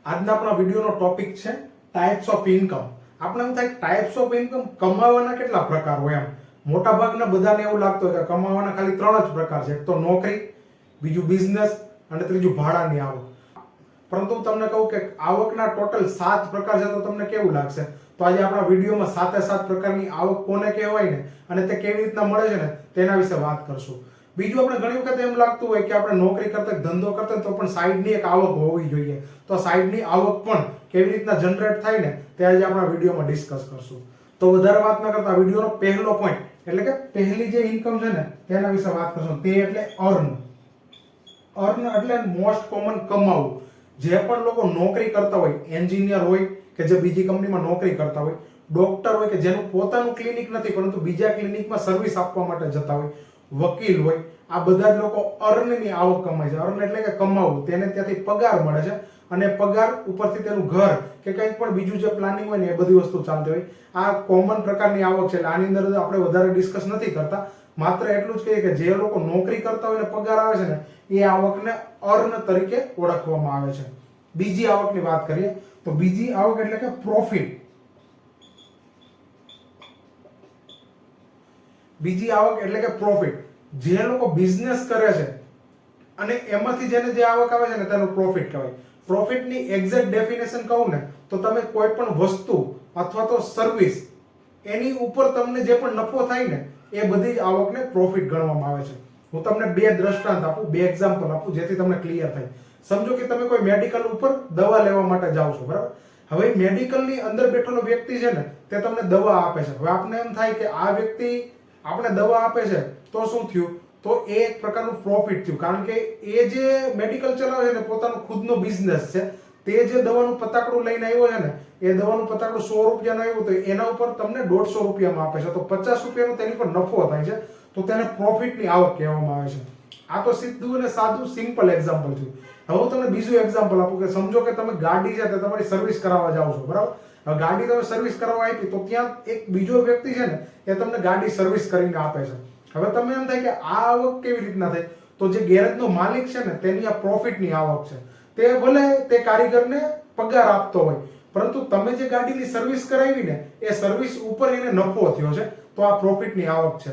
આજના આપણા વિડીયોનો ટોપિક છે ટાઈપ્સ ઓફ ઇન્કમ. આપણે એમ થાય ટાઈપ્સ ઓફ ઇન્કમ કમાવાના કેટલા પ્રકાર હોય એમ. મોટા ભાગના બધાને એવું લાગતું હોય કે કમાવાના ખાલી 3 જ પ્રકાર છે. એક તો નોકરી, બીજું બિઝનેસ અને ત્રીજું ભાડાની આવક. પરંતુ હું તમને કહું કે આવકના ટોટલ 7 પ્રકાર છે તો તમને કેવું લાગશે? તો આજે આપણા વિડીયોમાં 7 પ્રકારની આવક કોને કહેવાય ને અને તે કેવી રીતના મળે છે ને તેના વિશે વાત કરશું. બીજું આપણે ઘણી વખત એમ લાગતું હોય કે આપણે નોકરી કરતા ધંધો કરતા તો પણ સાઈડની એક આવક હોવી જોઈએ. તો સાઈડની આવક પણ કેવી રીતના જનરેટ થાય ને તે આજે આપણા વિડીયોમાં ડિસ્કસ કરશું. તો વધારે વાત ન કરતા વિડીયોનો પહેલો પોઈન્ટ એટલે કે પહેલી જે ઇન્કમ છે ને તેના વિશે વાત કરશું. તે એટલે અર્ન. અર્ન એટલે મોસ્ટ કોમન કમાવું. જે પણ લોકો નોકરી કરતા હોય, એન્જિનિયર હોય કે જે બીજી કંપનીમાં નોકરી કરતા હોય, ડોક્ટર હોય કે જેનું પોતાનું ક્લિનિક નથી પરંતુ બીજા ક્લિનિકમાં સર્વિસ આપવા માટે જતા હોય, વકીલ હોય, આ બધા જ લોકો અર્નની આવક કમાય છે. અર્ન એટલે કે કમાવું. તેને ત્યાંથી પગાર મળે છે અને પગાર ઉપરથી તેનું ઘર કે કંઈક પણ બીજું જે પ્લાનિંગ હોય ને એ બધી વસ્તુ ચાલતી હોય. આ કોમન પ્રકારની આવક છે. એટલે આની અંદર આપણે વધારે ડિસ્કસ નથી કરતા. માત્ર એટલું જ કહીએ કે જે લોકો નોકરી કરતા હોય ને પગાર આવે છે ને એ આવકને અર્ન તરીકે ઓળખવામાં આવે છે. બીજી આવકની વાત કરીએ તો બીજી આવક એટલે કે પ્રોફિટ. બીજી આવક એટલે કે પ્રોફિટ. જે લોકો બિઝનેસ કરે છે અને એમાંથી જેને જે આવક આવે છે ને તેનું પ્રોફિટ કહેવાય. પ્રોફિટની એક્ઝેક્ટ ડેફિનેશન કહું ને તો તમે કોઈ પણ વસ્તુ અથવા તો સર્વિસ એની ઉપર તમને જે પણ નફો થાય ને એ બધી જ આવકને પ્રોફિટ ગણવામાં આવે છે. હું તમને 2 દ્રષ્ટાંત આપું, 2 એક્ઝામ્પલ આપું જેથી તમને ક્લિયર થાય. સમજો કે તમે કોઈ મેડિકલ ઉપર દવા લેવા માટે જાઓ છો, બરાબર? હવે મેડિકલની અંદર બેઠેલો વ્યક્તિ છે ને તે તમને દવા આપે છે. હવે આપને એમ થાય કે આ વ્યક્તિ આપણે દવા આપે છે તો શું થયું? તો એ એક પ્રકારનું પ્રોફિટ થયું. કારણ કે એ જે મેડિકલ ચલાવે છે ને પોતાનો ખુદનો બિઝનેસ છે. તે જે દવાનું પતાકડું લઈને આવ્યો છે ને એ દવાનું પતાકડું 100 રૂપિયાનું આવ્યું તો એના ઉપર તમને 150 રૂપિયામાં આપે છે. તો 50 રૂપિયાનો તેની પર નફો થાય છે. તો તેને પ્રોફિટની આવક કહેવામાં આવે છે. આ તો સીધું અને સાદું સિમ્પલ એક્ઝામ્પલ છે. હવે હું તમને બીજું એક્ઝામ્પલ આપું કે સમજો કે તમે ગાડી છે તે તમારી સર્વિસ કરાવવા જાઓ છો, બરાબર? હવે ગાડી તમે સર્વિસ કરાવવા આપી તો ત્યાં એક બીજો વ્યક્તિ છે ને એ તમને ગાડી સર્વિસ કરીને આપે છે. હવે તમને એમ થાય કે આ આવક કેવી રીતના થાય? તો જે ગેરેજનો માલિક છે ને તેની આ પ્રોફિટની આવક છે. તે ભલે તે કારીગરને પગાર આપતો હોય પરંતુ તમે જે ગાડીની સર્વિસ કરાવી ને એ સર્વિસ ઉપર એને નફો થયો છે તો આ પ્રોફિટની આવક છે.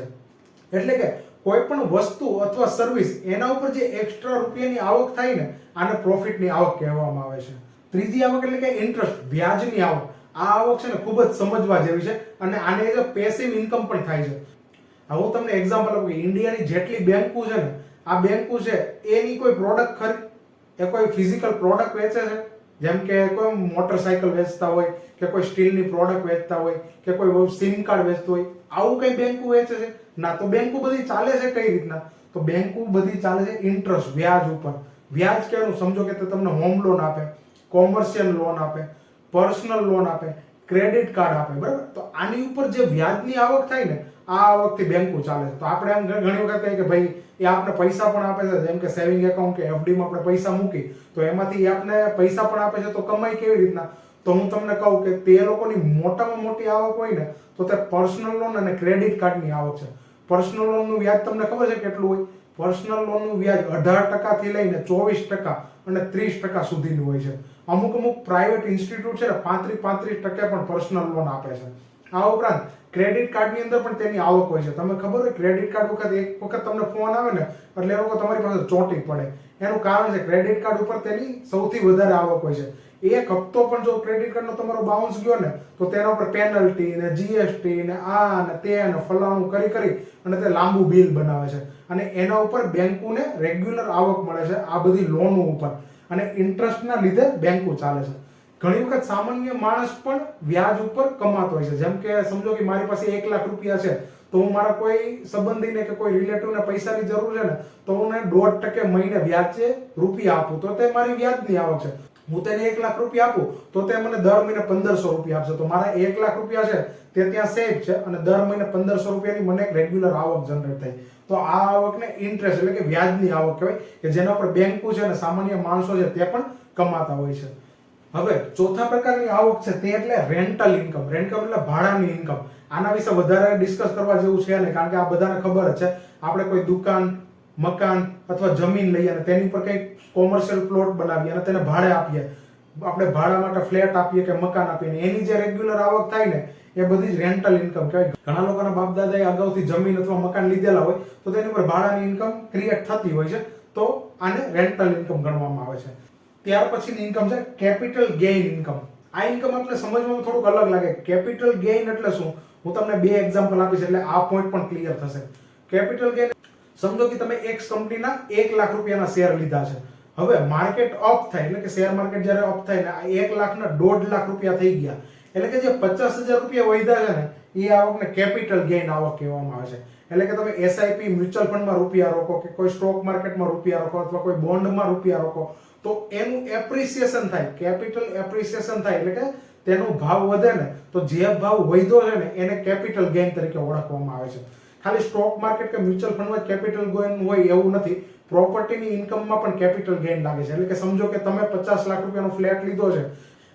એટલે કે કોઈ પણ વસ્તુ અથવા સર્વિસ એના ઉપર જે એક્સ્ટ્રા રૂપિયાની આવક થાય ને આને પ્રોફિટની આવક કહેવામાં આવે છે. ત્રીજી આવક એટલે કે ઇન્ટરેસ્ટ, વ્યાજની આવક. આ આવક છે ને ખૂબ જ સમજવા જેવી છે અને આને પેસિવ ઇન્કમ પણ થાય છે. હવે હું તમને એક્ઝામ્પલ આપું કે ઇન્ડિયાની જેટલી બેંકો છે ને આ બેંકો છે એની કોઈ પ્રોડક્ટ ખરી એ કોઈ ફિઝિકલ પ્રોડક્ટ વેચે છે? જેમ કે કોઈ મોટરસાયકલ વેચતા હોય કે કોઈ સ્ટીલની પ્રોડક્ટ વેચતા હોય કે કોઈ સિમ કાર્ડ વેચતું હોય, આવું કઈ બેંકો વેચે છે? ના. તો બેંકો બધી ચાલે છે કઈ રીતના? તો બેંકો બધી ચાલે છે ઇન્ટરેસ્ટ, વ્યાજ ઉપર. વ્યાજ કેવું? સમજો કે તે તમને હોમ લોન આપે, કોમર્શિયલ લોન આપે, પર્સનલ લોન આપે, ક્રેડિટ કાર્ડ આપે, બરાબર? તો આની ઉપર જે વ્યાજની આવક થાય ને આ આવકથી બેંકો ચાલે છે. તો આપણે એમ ઘણી વખત કહીએ કે ભાઈ એ આપણે પૈસા પણ આપે છે, જેમ કે સેવિંગ એકાઉન્ટ કે એફડી માં આપણે પૈસા મૂકી તો એમાંથી આપણે પૈસા પણ આપે છે. તો કમાઈ કેવી રીતના? તો હું તમને કહું કે તે લોકોની મોટામાં મોટી આવક હોય ને તો તે પર્સનલ લોન અને ક્રેડિટ કાર્ડની આવક છે. પર્સનલ લોનનું વ્યાજ તમને ખબર છે કેટલું હોય? પર્સનલ લોનનું વ્યાજ 18% થી લઈને 24% અને 30% સુધીનું હોય છે. અમુક પ્રાઇવેટ ઇન્સ્ટિટ્યૂટ છે ને 35% પણ પર્સનલ લોન આપે છે. આ ઉપરાંત ક્રેડિટ કાર્ડની અંદર પણ તેની આવક હોય છે. તમને ખબર હોય ક્રેડિટ કાર્ડ વખત એક વખત તમને ફોન આવે ને એટલે એ લોકો તમારી પાસે ચોંટી પડે. એનું કારણ છે ક્રેડિટ કાર્ડ ઉપર તેની સૌથી વધારે આવક હોય છે. એક હપ્તો પણ જો ક્રેડિટ કાર્ડનો તમારો બાઉન્સ ગયો ને તો તેના ઉપર પેનલ્ટી ને જીએસટી ને આ ને તે ને ફલાણું કરી અને તે લાંબુ બિલ બનાવે છે અને એના ઉપર બેંકોને રેગ્યુલર આવક મળે છે આ બધી લોનો ઉપર અને ઇન્ટરેસ્ટના લીધે બેંકો ચાલે છે. ઘણી વખત સામાન્ય માણસ પણ વ્યાજ ઉપર કમાતો હોય છે. જેમ કે સમજો કે મારી પાસે 1 લાખ રૂપિયા છે તો હું મારા કોઈ સંબંધીને કે કોઈ રિલેટિવને પૈસાની જરૂર છે ને તો હું 1.5% મહિને વ્યાજે રૂપિયા આપું તો તે મારી વ્યાજની આવક છે. હું તેને 1 લાખ રૂપિયા આપું તો તે મને દર મહિને 1500 રૂપિયા આપશે. તો મારા 1 લાખ રૂપિયા છે તે ત્યાં સેવ છે અને દર મહિને 1500 રૂપિયાની મને એક રેગ્યુલર આવક જનરેટ થાય. તો આ આવકને ઇન્ટરેસ્ટ એટલે કે વ્યાજની આવક કહેવાય કે જેના પર બેંકો છે અને સામાન્ય માણસો છે તે પણ કમાતા હોય છે. હવે ચોથા પ્રકારની આવક છે તે એટલે રેન્ટલ ઇન્કમ. રેન્ટલ એટલે ભાડાની ઇન્કમ. આના વિશે વધારે ડિસ્કસ કરવા જેવું છે નહીં કારણ કે આ બધાને ખબર જ છે. આપણે કોઈ દુકાન, મકાન અથવા જમીન લઈએ અને તેની પર કંઈક કોમર્શિયલ પ્લોટ બનાવીએ અને તેને ભાડે આપીએ આપણે ભાડા માટે ફ્લેટ આપીએ કે મકાન આપીએ એની જે રેગ્યુલર આવક થાય ને એ બધી જ રેન્ટલ ઇન્કમ કહેવાય. ઘણા લોકોના બાપ દાદાએ અગાઉથી જમીન અથવા મકાન લીધેલા હોય તો તેની ઉપર ભાડાની ઇન્કમ ક્રિએટ થતી હોય છે, તો આને રેન્ટલ ઇન્કમ ગણવામાં આવે છે. ત્યાર પછીની ઇન્કમ છે કેપિટલ ગેઇન ઇન્કમ. આ ઇન્કમ આપણે સમજવામાં થોડુંક અલગ લાગે. કેપિટલ ગેઇન એટલે શું, હું તમને બે એક્ઝામ્પલ આપીશ એટલે આ પોઈન્ટ પણ ક્લિયર થશે. કેપિટલ ગેઇન, સમજો કે તમે એક કંપનીના 1 લાખ રૂપિયાના શેર લીધા છે. હવે માર્કેટ અપ થાય એટલે કે શેર માર્કેટ જ્યારે અપ થાય ને આ 1 લાખના 1.5 લાખ રૂપિયા થઈ ગયા, એટલે કે જે 50,000 રૂપિયા વધ્યા છે ને એ આવકને કેપિટલ ગેઇન આવક કહેવામાં આવે છે. એટલે કે તમે એસઆઈપી મ્યુચ્યુઅલ ફંડમાં રૂપિયા રોકો કે કોઈ સ્ટોક માર્કેટમાં રૂપિયા રોકો અથવા કોઈ બોન્ડમાં રૂપિયા રોકો તો એનું એપ્રિસિએશન થાય, કેપિટલ એપ્રિસિએશન થાય એટલે કે તેનો ભાવ વધે ને તો જે ભાવ વધ્યો છે ને એને કેપિટલ ગેઇન તરીકે ઓળખવામાં આવે છે. ખાલી સ્ટોક માર્કેટ કે મ્યુચ્યુઅલ ફંડમાં કેપિટલ ગેઇન હોય એવું નથી, પ્રોપર્ટીની ઇન્કમમાં પણ કેપિટલ ગેઇન લાગે છે. એટલે કે સમજો કે તમે 50 લાખ રૂપિયાનો ફ્લેટ લીધો છે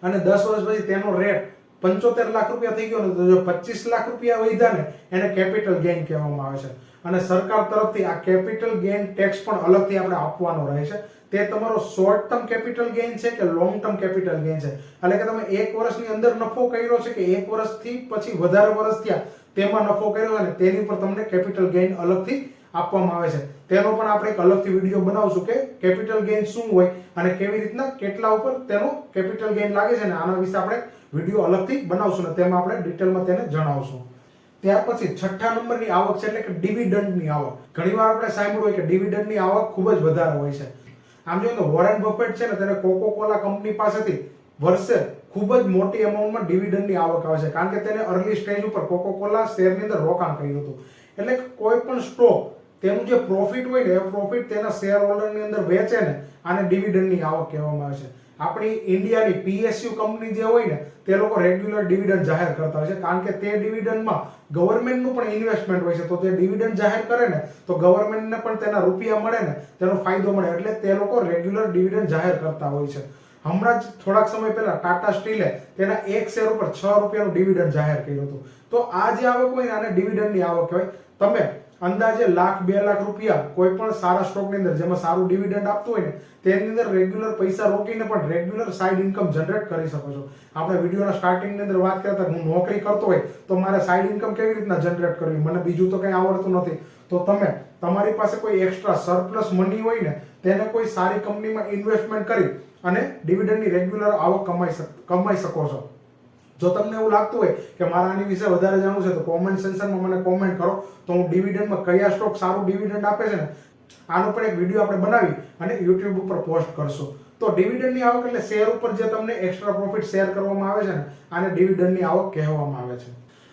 અને 10 વર્ષ પછી તેનો રેટ 75 લાખ રૂપિયા થઈ ગયો ને તો જો 25 લાખ રૂપિયા વધ્યા ને એને કેપિટલ ગેઇન કહેવામાં આવે છે. અને સરકાર તરફથી આ કેપિટલ ગેઇન ટેક્સ પણ અલગથી આપણે આપવાનો રહે છે. તે તમારો શોર્ટ ટર્મ કેપિટલ ગેઇન છે કે લોંગ ટર્મ કેપિટલ ગેઇન છે, એટલે કે તમે 1 વર્ષની અંદર નફો કર્યો છે કે 1 વર્ષથી પછી વધારે વર્ષ થયા તેમાં નફો કર્યો છે ને તેની ઉપર તમને કેપિટલ ગેઇન અલગથી આપવામાં આવે છે. તેનો પણ આપણે એક અલગથી વિડીયો બનાવશું કે કેપિટલ ગેઇન શું હોય અને કેવી રીતના કેટલા ઉપર તેનો કેપિટલ ગેઇન લાગે છે ને આના વિશે આપણે વિડીયો અલગથી બનાવશું ને તેમાં આપણે ડિટેલમાં તેને જણાવશું. ત્યાર પછી છઠ્ઠા નંબરની આવક છે એટલે કે ડિવિડન્ડની આવક. ઘણીવાર આપણે સાંભળ્યું હોય કે ડિવિડન્ડની આવક ખૂબ જ વધારે હોય છે. આમ જોઈએ તો વોરેન બફેટ છે ને તેને કોકો-કોલા કંપની પાસેથી વર્ષે ખૂબ જ મોટી અમાઉન્ટમાં ડિવિડન્ડની આવક આવે છે, કારણ કે તેને અર્લી સ્ટેજ ઉપર કોકો-કોલા શેરની અંદર રોકાણ કર્યું હતું. એટલે કોઈ પણ સ્ટોક તેનું જે પ્રોફિટ હોય ને એ પ્રોફિટ તેના શેર હોલ્ડરની અંદર વેચે ને આને ડિવિડન્ડની આવક કહેવામાં આવે છે. આપણી ઇન્ડિયાની પીએસયુ કંપની જે હોય ને તે લોકો રેગ્યુલર ડિવિડન્ડ જાહેર કરતા હોય છે, કારણ કે તે ડિવિડન્ડમાં ગવર્મેન્ટનું પણ ઇન્વેસ્ટમેન્ટ હોય છે. તો તે ડિવિડન્ડ જાહેર કરે ને તો ગવર્મેન્ટને પણ તેના રૂપિયા મળે ને તેનો ફાયદો મળે, એટલે તે લોકો રેગ્યુલર ડિવિડન્ડ જાહેર કરતા હોય છે. હમણાં જ થોડાક સમય પહેલા ટાટા સ્ટીલે તેના એક શેર ઉપર 6 રૂપિયાનું ડિવિડન્ડ જાહેર કર્યું હતું. તો આ જે આવક હોય ને આને ડિવિડન્ડની આવક કહેવાય. તમે અંદાજે 1,00,000-2 લાખ રૂપિયા કોઈ પણ સારા સ્ટોકની અંદર જેમાં સારું ડિવિડન્ડ આપતું હોય ને તેની અંદર રેગ્યુલર પૈસા રોકીને પણ રેગ્યુલર સાઇડ ઇન્કમ જનરેટ કરી શકો છો. આપણે વિડીયોના સ્ટાર્ટિંગની અંદર વાત કરતા હું નોકરી કરતો હોય તો મારે સાઇડ ઇન્કમ કેવી રીતના જનરેટ કરવી, મને બીજું તો કંઈ આવડતું નથી, તો તમે તમારી પાસે કોઈ એક્સ્ટ્રા સરપ્લસ મની હોય ને તેને કોઈ સારી કંપનીમાં ઇન્વેસ્ટમેન્ટ કરી અને ડિવિડન્ડની રેગ્યુલર આવક કમાઈ શકો છો. જો તમને એવું લાગતું હોય કે મારે આની વિશે વધારે જાણવું છે તો કોમેન્ટ સેક્શનમાં મને કોમેન્ટ કરો, તો હું ડિવિડન્ડમાં કયા સ્ટોક સારું ડિવિડન્ડ આપે છે ને આનો પણ એક વિડીયો આપણે બનાવી અને YouTube ઉપર પોસ્ટ કરશું. તો ડિવિડન્ડની આવક એટલે શેર ઉપર જે તમને એક્સ્ટ્રા પ્રોફિટ શેર કરવામાં આવે છે ને આને ડિવિડન્ડની આવક કહેવામાં આવે છે.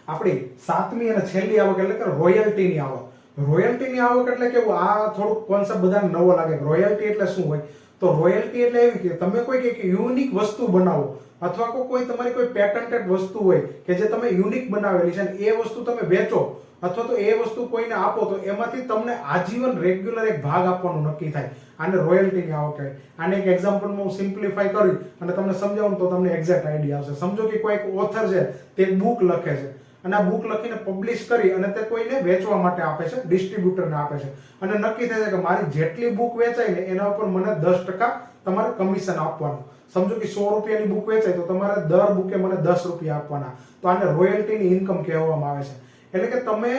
આપણી સાતમી અને છેલ્લી આવક એટલે કે રોયલ્ટીની આવક. રોયલ્ટીની આવક એટલે કેવું, આ થોડુંક કોન્સેપ્ટ બધાને નવો લાગે. રોયલ્ટી એટલે શું હોય, તો રોયલ્ટી એટલે એવી કે તમે કોઈ એક યુનિક વસ્તુ બનાવો અથવા કોઈ તમારી કોઈ પેટન્ટેડ વસ્તુ હોય કે જે તમે યુનિક બનાવેલી છે અને એ વસ્તુ તમે વેચો અથવા તો એ વસ્તુ કોઈને આપો તો એમાંથી તમને આજીવન રેગ્યુલર એક ભાગ આપવાનું નક્કી થાય. આને રોયલ્ટીની આવક કહેવાય. આને એક એક્ઝામ્પલમાં હું સિમ્પ્લિફાય કરી અને તમને સમજાવું તો તમને એક્ઝેક્ટ આઈડિયા આવશે. સમજો કે કોઈ એક ઓથર છે તે બુક લખે છે અને આ બુક લખીને પબ્લિશ કરી અને તે કોઈને વેચવા માટે આપે છે, ડિસ્ટ્રીબ્યુટરને આપે છે અને નક્કી થાય છે કે મારી જેટલી બુક વેચાય ને એના ઉપર મને 10% તમારે કમિશન આપવાનું. સમજો કે 100 રૂપિયાની બુક વેચાય તો તમારે દર બુકે મને 10 રૂપિયા આપવાના. તો આને રોયલ્ટીની ઇન્કમ કહેવામાં આવે છે. એટલે કે તમે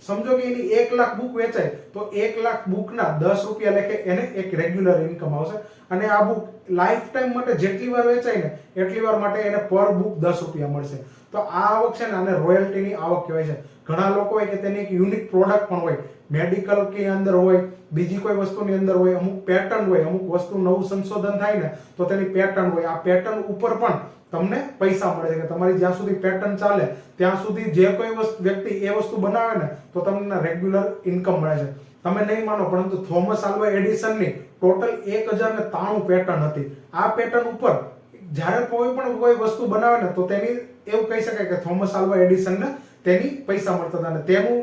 સમજો કે એની 1 લાખ બુક વેચાય તો 1 લાખ બુકના 10 રૂપિયા લેખે એને એક રેગ્યુલર ઇન્કમ આવશે અને આ બુક લાઈફ ટાઈમ માટે જેટલી વાર વેચાય ને એટલી વાર માટે એને પર બુક 10 રૂપિયા મળશે. તો આ આવક છે ને આને રોયલ્ટીની આવક કહેવાય છે. ઘણા લોકો હોય કે તેની એક યુનિક પ્રોડક્ટ પણ હોય, મેડિકલ કે અંદર હોય, બીજી કોઈ વસ્તુની અંદર હોય, અમુક પેટર્ન હોય, અમુક વસ્તુ નવું સંશોધન થાય ને તો તેની પેટર્ન હોય. આ પેટર્ન ઉપર પણ તમને પૈસા મળે છે કે તમારી જ્યાં સુધી પેટર્ન ચાલે ત્યાં સુધી જે કોઈ વ્યક્તિ એ વસ્તુ બનાવે ને તો તમને રેગ્યુલર ઇન્કમ મળે છે. તમે નહીં માનો પરંતુ થોમસ આલ્વા એડિસનની ટોટલ 1093 પેટર્ન હતી. આ પેટર્ન ઉપર જ્યારે કોઈ વસ્તુ બનાવે ને તો તેની એવું કહી શકાય કે થોમસ આલ્વા એડિસનને તેની પૈસા મળતા હતા. અને તેનું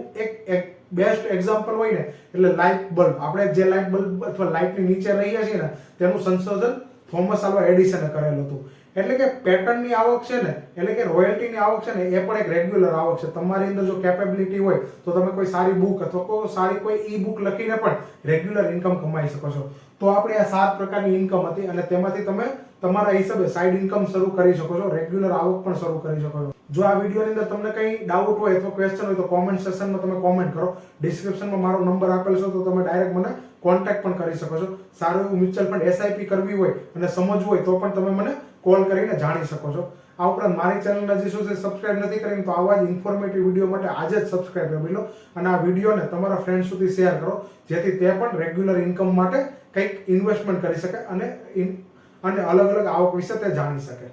એક બેસ્ટ એક્ઝામ્પલ હોય ને એટલે લાઇટ બલ્બ. આપણે જે લાઇટ બલ્બ અથવા લાઇટની નીચે રહીએ છીએ ને તેનું સંશોધન થોમસ આલ્વા એડિસને કરેલું હતું. એટલે કે પેટર્નની આવક છે ને એટલે કે રોયલ્ટીની આવક છે ને એ પણ એક રેગ્યુલર આવક છે. તમારી અંદર જો કેપેબિલિટી હોય તો તમે કોઈ સારી બુક અથવા સારી કોઈ ઈ બુક લખીને પણ રેગ્યુલર ઇન્કમ કમાઈ શકો છો. તો આપણે આ 7 પ્રકારની ઇન્કમ હતી અને તેમાંથી તમે તમારા હિસાબે સાઈડ ઇન્કમ શરૂ કરી શકો છો, રેગ્યુલર આવક પણ શરૂ કરી શકો છો. જો આ વિડીયોની અંદર તમને કંઈ ડાઉટ હોય અથવા ક્વેશ્ચન હોય તો કોમેન્ટ સેક્શનમાં તમે કોમેન્ટ કરો. ડિસ્ક્રિપ્શનમાં મારો નંબર આપેલ છે તો તમે ડાયરેક્ટ મને કોન્ટેક્ટ પણ કરી શકો છો. સારું એવું મ્યુચ્યુઅલ ફંડ એસઆઈપી કરવી હોય અને સમજવું હોય તો પણ તમે મને કોલ કરીને જાણી શકો છો. આ ઉપરાંત મારી ચેનલને હજી સુધી સબસ્ક્રાઇબ નથી કરી તો આવા જ ઇન્ફોર્મેટિવ વિડીયો માટે આજે જ સબસ્ક્રાઇબ કરી લો અને આ વિડીયોને તમારા ફ્રેન્ડ સુધી શેર કરો, જેથી તે પણ રેગ્યુલર ઇન્કમ માટે કંઈક ઇન્વેસ્ટમેન્ટ કરી શકે અને અલગ અલગ આવક વિશે તે જાણી શકે.